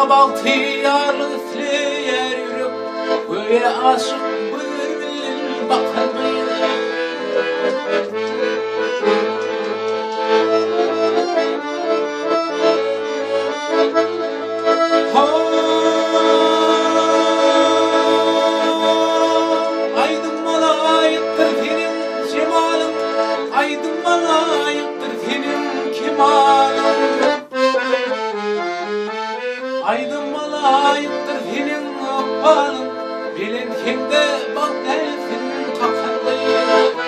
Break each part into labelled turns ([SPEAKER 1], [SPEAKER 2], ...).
[SPEAKER 1] baltı yarlı üfleyer yürüp göğe aşık bülbül bakarmaydı. Aydın malayıktır senin cemalın, aydın malayıktır senin kemalın. Aydın malayıktır senin balın, bilen kimde bak dersin takarlıyım.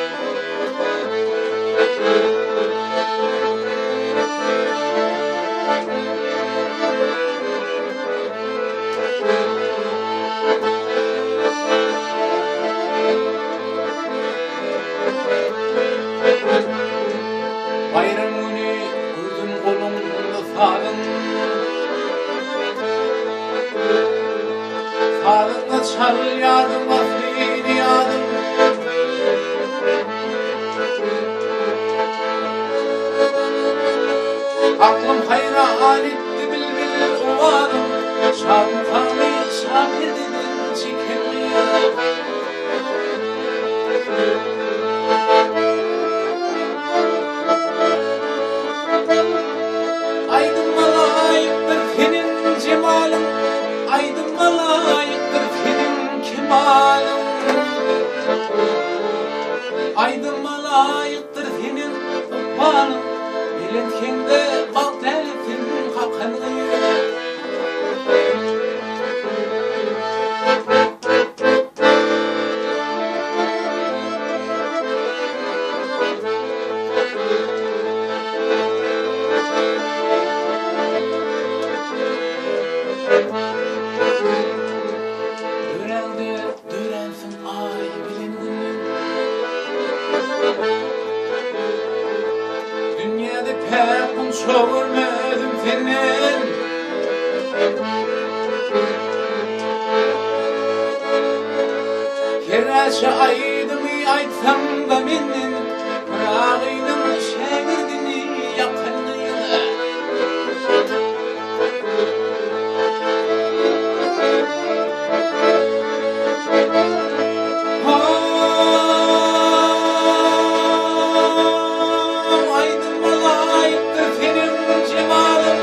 [SPEAKER 1] Bayramını gözüm kolumda sağdım, sağdımda çal yardım vahdini yadım. Aklım hayran etti bilbil umarım, şarkımı şahidinin çekemiyor. Aydın malayıktır senin cemalın, aydın malayıktır senin kemalın. Aydın malayıktır senin balın, bilen kimde bak dersin hakkınıyım. Dörelde dörensin ay bilin günün, dünyada pek kun görmedim senin. Kerraşa aydımı aytsam da menin, bırağıydın şegirdini yakınıyla. Aydın malayıktır senin cemalın,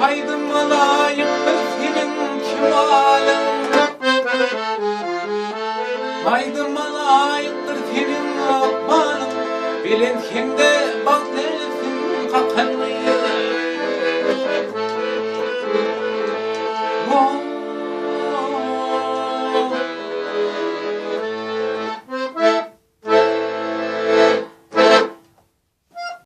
[SPEAKER 1] aydın malayıktır senin kemalın. Aydın malayıktır senin balın, bilen kim